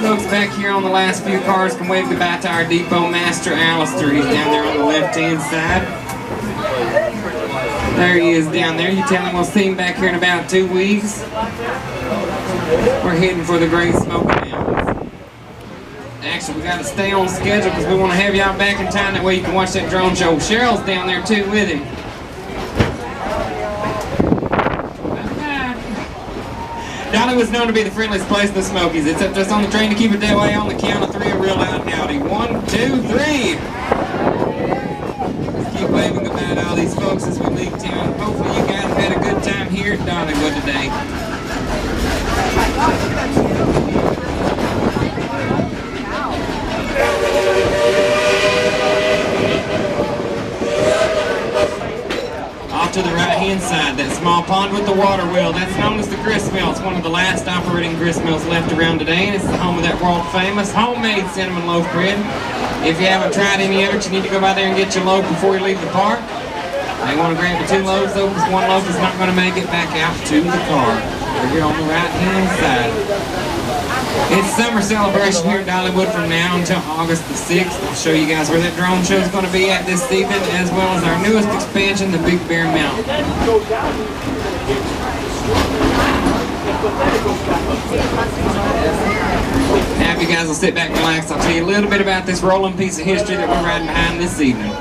Folks back here on the last few cars can wave goodbye to our depot master, Alistair. He's down there on the left-hand side. There he is down there. You tell him we'll see him back here in about 2 weeks. We're heading for the Great Smoky Mountains. Actually, we got to stay on schedule because we want to have y'all back in time. That way you can watch that drone show. Cheryl's down there too with him. Dollywood's known to be the friendliest place in the Smokies. It's up just on the train to keep it that way on the count of 3. A real loud howdy. 1, 2, 3. Let's keep waving goodbye to all these folks as we leave town. Hopefully you guys had a good time here at Dollywood today. Off to the right-hand side, that small pond with the water wheel, that's known as the grist mill. It's one of the last operating grist mills left around today, and it's the home of that world-famous homemade cinnamon loaf bread. If you haven't tried any of it, you need to go by there and get your loaf before you leave the park. They want to grab you 2 loaves though, because 1 loaf is not going to make it back out to the car. We're here on the right-hand side. It's summer celebration here at Dollywood from now until August the 6th. I'll show you guys where that drone show is going to be at this evening, as well as our newest expansion, the Big Bear Mountain. Now if you guys will sit back and relax, I'll tell you a little bit about this rolling piece of history that we're riding behind this evening.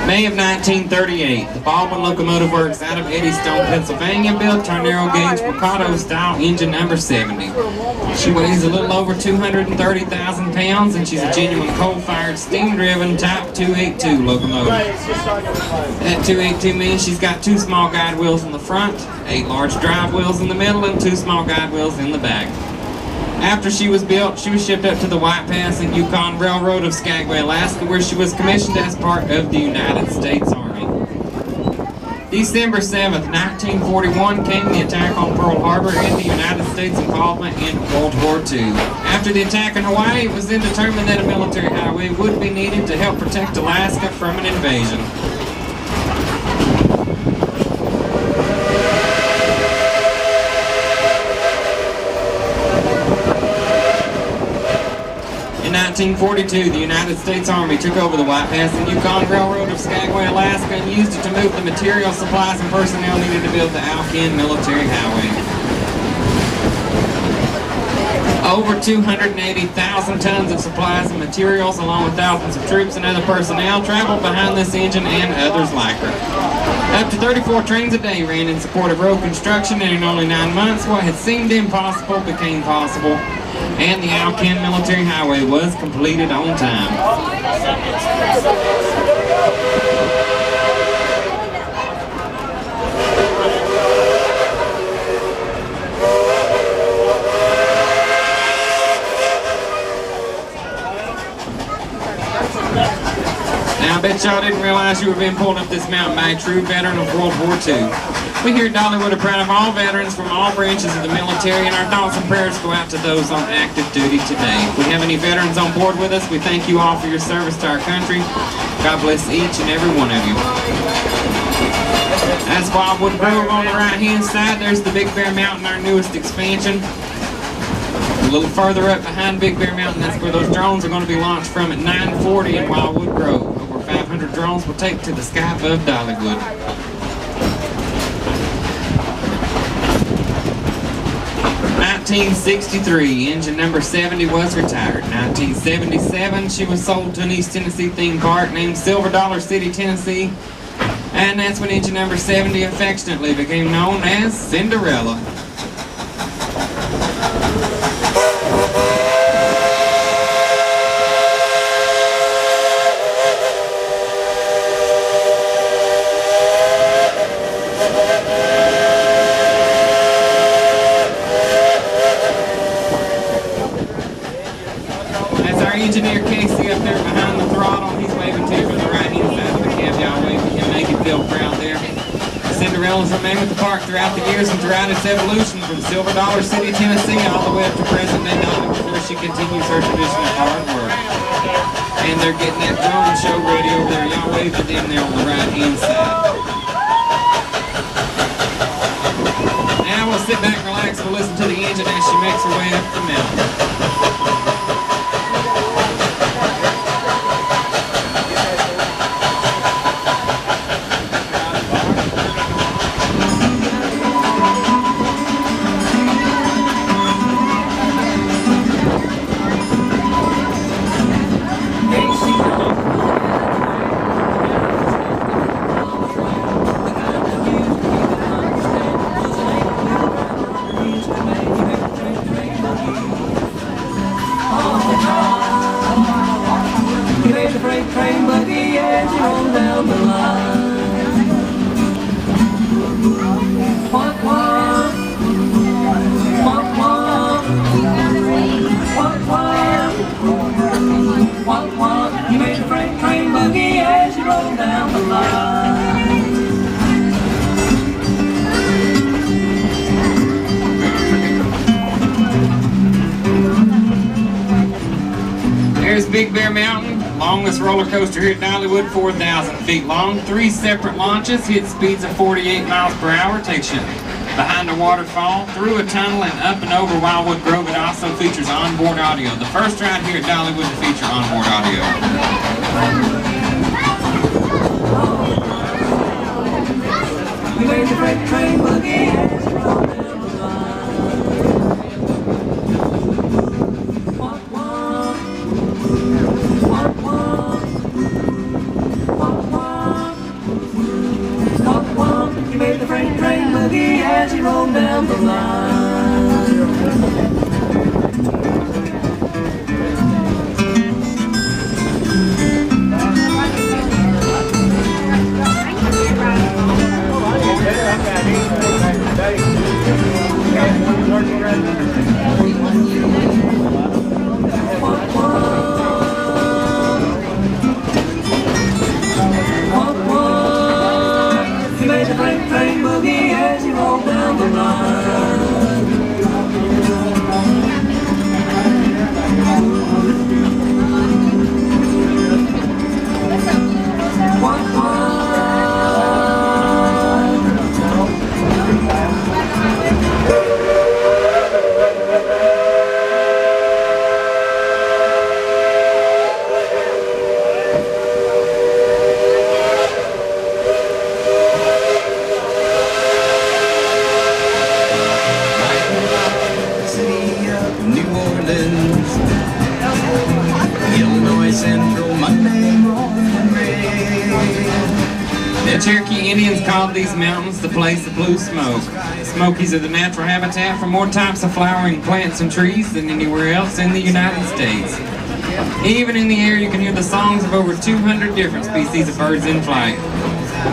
May of 1938, the Baldwin Locomotive Works out of Eddystone, Pennsylvania built her narrow gauge Mikado style engine number 70. She weighs a little over 230,000 pounds and she's a genuine coal-fired, steam-driven Type 282 locomotive. That 282 means she's got 2 small guide wheels in the front, 8 large drive wheels in the middle, and 2 small guide wheels in the back. After she was built, she was shipped up to the White Pass and Yukon Railroad of Skagway, Alaska, where she was commissioned as part of the United States Army. December 7th, 1941 came the attack on Pearl Harbor and the United States involvement in World War II. After the attack in Hawaii, it was then determined that a military highway would be needed to help protect Alaska from an invasion. In 1942, the United States Army took over the White Pass and Yukon Railroad of Skagway, Alaska, and used it to move the material, supplies, and personnel needed to build the Alcan Military Highway. Over 280,000 tons of supplies and materials, along with thousands of troops and other personnel, traveled behind this engine and others like her. Up to 34 trains a day ran in support of road construction, and in only 9 months, what had seemed impossible became possible, and the Alcan Military Highway was completed on time. Now, I bet y'all didn't realize you were being pulled up this mountain by a true veteran of World War II. We here at Dollywood are proud of all veterans from all branches of the military, and our thoughts and prayers go out to those on active duty today. If we have any veterans on board with us, we thank you all for your service to our country. God bless each and every one of you. That's Wildwood Grove on the right-hand side. There's the Big Bear Mountain, our newest expansion. A little further up behind Big Bear Mountain, that's where those drones are going to be launched from at 9:40 in Wildwood Grove. Over 500 drones will take to the sky above Dollywood. 1963, engine number 70 was retired. 1977, she was sold to an East Tennessee theme park named Silver Dollar City, Tennessee. And that's when engine number 70 affectionately became known as Cinderella. Engineer Casey up there behind the throttle. He's waving to you from the right-hand side of the cab. Y'all wave to him, make him feel proud there. Cinderella's remained with the park throughout the years and throughout its evolution from Silver Dollar City, Tennessee, all the way up to present-day Dollywood, where she continues her tradition of hard work. And they're getting that drone show ready over there. Y'all wave to them there on the right-hand side. Now Nola, sit back, relax, we'll listen to the engine as she makes her way up the mountain. Train buggy as you roll down the line. Walk, walk, walk, walk, walk, walk, walk, walk. You made a freight train buggy as you roll down the line. There's Big Bear Mountain. Longest roller coaster here at Dollywood, 4,000 feet long. 3 separate launches, hit speeds of 48 miles per hour. Takes you behind a waterfall, through a tunnel, and up and over Wildwood Grove. It also features onboard audio. The first ride here at Dollywood to feature onboard audio. We made the freight train buggy. As you roll down the line. You made the freight train boogie as you roll down the line. The Cherokee Indians called these mountains the place of blue smoke. Smokies are the natural habitat for more types of flowering plants and trees than anywhere else in the United States. Even in the air you can hear the songs of over 200 different species of birds in flight.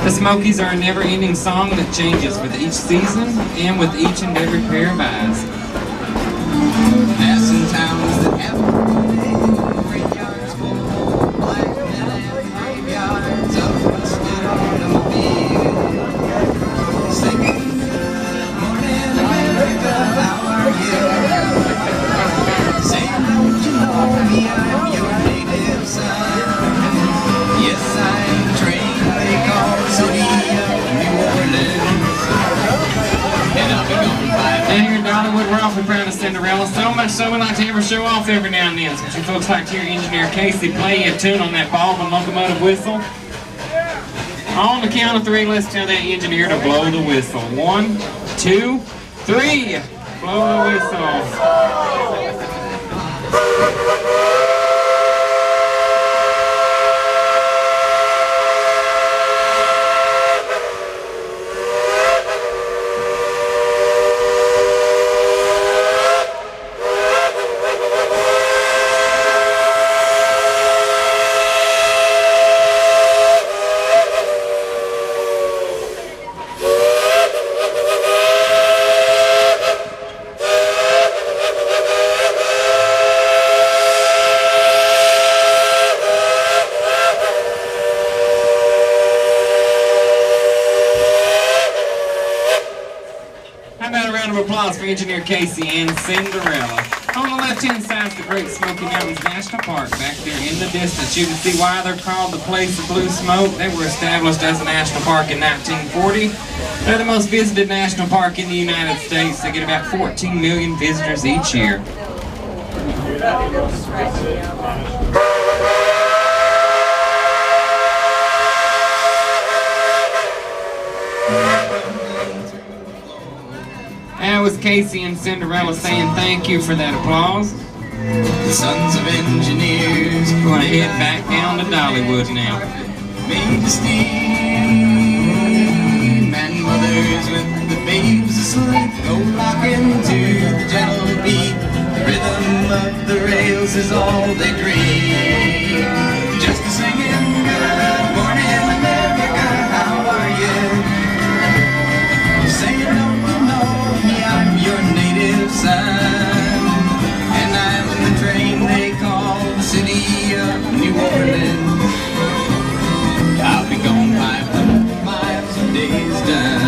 The Smokies are a never-ending song that changes with each season and with each and every pair of eyes. There's some towns that have graveyards full of black men and graveyards of rusted automobiles. Singing good morning America, how are you? Saying don't you know me, I'm your native son. Yes, I'm trained, they call the city of New Orleans. And I'll be gone by. And here in Dollywood, we're awfully proud of Cinderella, so much so we like to have her show off every now and then. So you folks like to hear Engineer Casey play a tune on that Baldwin locomotive whistle. On the count of 3, let's tell that engineer to blow the whistle. 1, 2, 3. Blow the whistle. How about a round of applause for Engineer Casey and Cinderella? On the left-hand side is the Great Smoky Mountains National Park. Back there in the distance, you can see why they're called the Place of Blue Smoke. They were established as a national park in 1940. They're the most visited national park in the United States. They get about 14 million visitors each year. That was Casey and Cinderella saying thank you for that applause. The sons of engineers. We're going to head back down to Dollywood now. Made to steam, and mothers with the babes asleep go rocking to the gentle beat. The rhythm of the rails is all they dream. Just a singing, good morning America, how are you? Saying, don't you know me, I'm your native son, and I'm the train they call the city of New Orleans. I'll be gone 500 miles when day's done.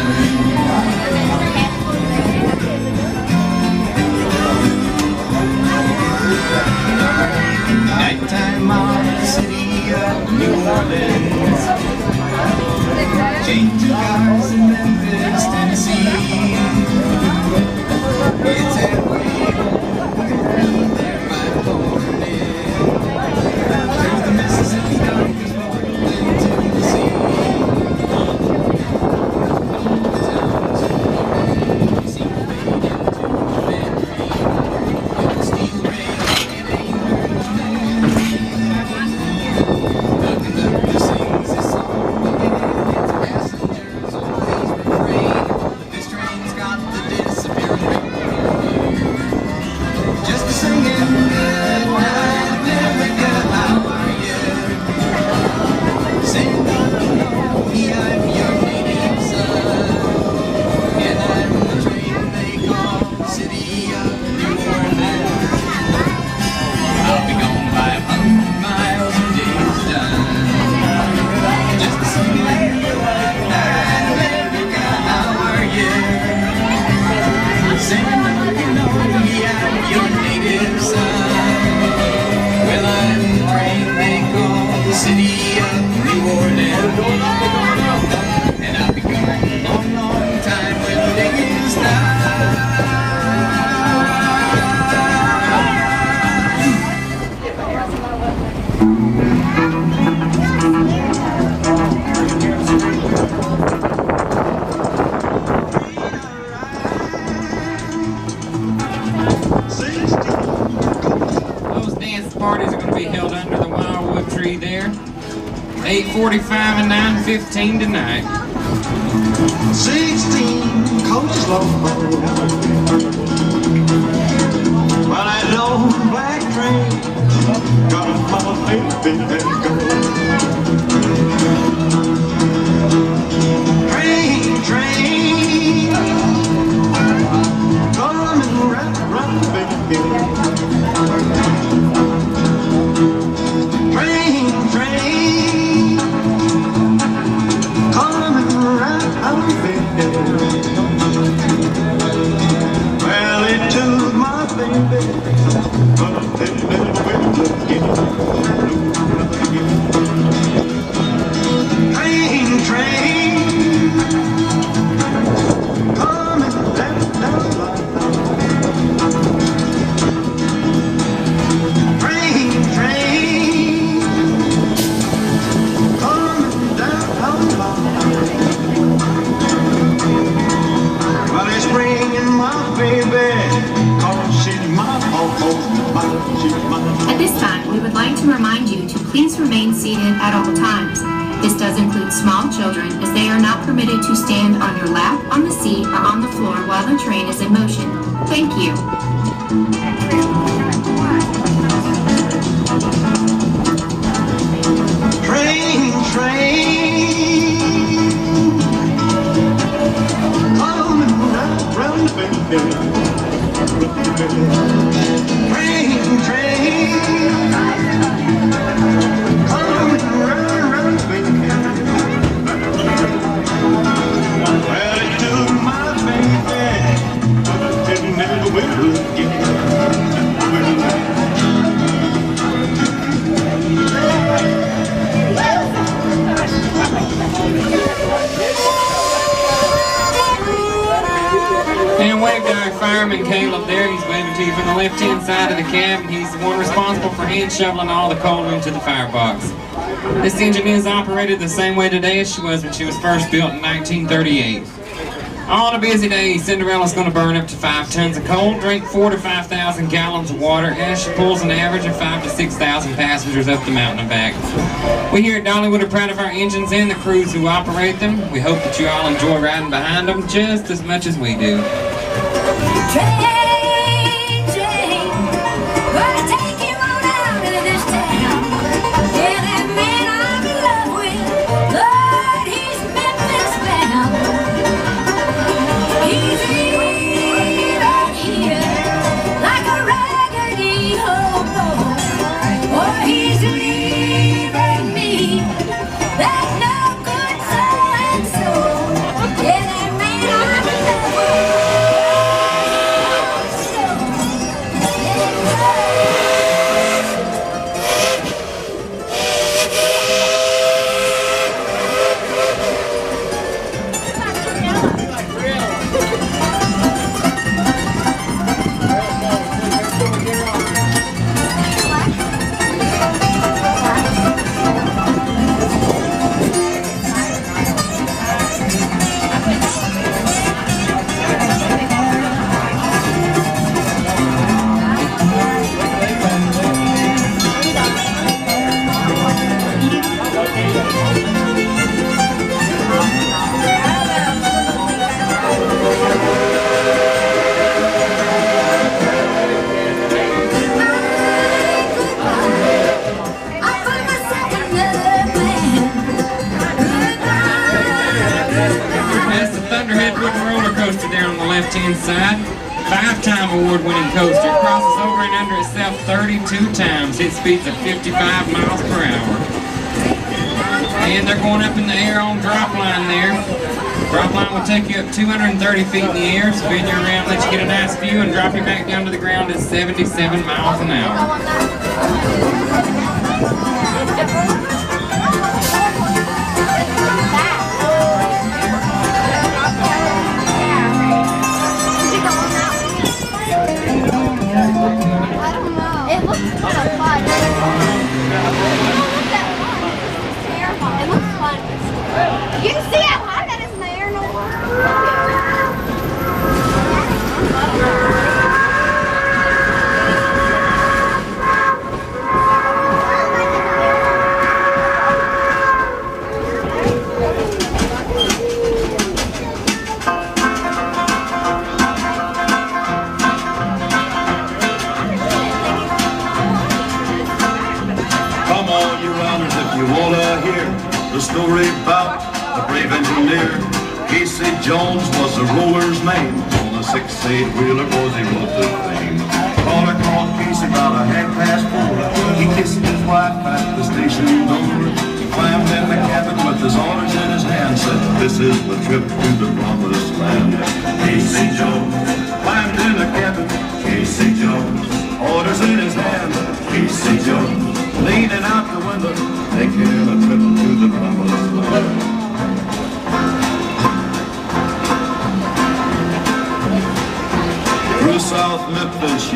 Nighttime on the city of New Orleans. Changing cars in Memphis, Tennessee. It's that way home, there my born in. Through the Mississippi Darkest into the sea. See the fade into the bad dream. With the steel rail, it ain't hurt the conductor sings his song again. Its passengers always refrain. This train's got the disappearing rate. Just a singing, good night America, how are you? Saying, don't you know me, I'm your native son, and I'm the train they call the city of New Orleans. I'll be gone 500 miles when day's done. Just a singing, good night America, how are you? Saying, don't you know me, I'm your native son. Well, I'm the train they call the city of New Orleans, and I'll be gone a long, long time when the day is done. Those dance parties are going to be held under the wildwood tree there. 8:45 and 9:15 tonight. 16 coaches long. Well, that old black train got my baby and go. Train, train, coming round, baby. Train, train, coming round, baby. Well, it took my baby, but it never will again. Train, train, coming down the line. Train, train, coming down the line. Well, it's bringing my baby, 'cause she's my she's my. At this time, we would like to remind you to please remain seated at all times. This does include small children, as they are not permitted to stand on your lap, on the seat, or on the floor while the train is in motion. Thank you. Train, train, coming round the bend. Train, train, coming round the bend. Well, it took my baby, but it never will again. fireman Caleb there. He's waving to you from the left-hand side of the cab, and he's the one responsible for hand shoveling all the coal into the firebox. This engine is operated the same way today as she was when she was first built in 1938. On a busy day, Cinderella's going to burn up to 5 tons of coal, drink 4,000 to 5,000 gallons of water as she pulls an average of 5,000 to 6,000 passengers up the mountain and back. We here at Dollywood are proud of our engines and the crews who operate them. We hope that you all enjoy riding behind them just as much as we do. Left-hand side, 5-time award-winning coaster, crosses over and under itself 32 times, hit speeds of 55 miles per hour. And they're going up in the air on drop line there. Drop line will take you up 230 feet in the air, spin you around, let you get a nice view, and drop you back down to the ground at 77 miles an hour. It looks kind of fun. It looks fun. You can see how high that is in the air, Nola. You wanna hear the story about a brave engineer? Casey Jones was the roller's name. On a 6-8-wheeler, boys, he was the fame. Caller called Casey about 4:30. He kissed his wife at the station door. He climbed in the cabin with his orders in his hand. Said, this is the trip to the promised land. Casey Jones climbed in the cabin. Casey Jones, orders in his hand. Casey Jones leaning out the window, taking a trip to the promised land. Through South Memphis.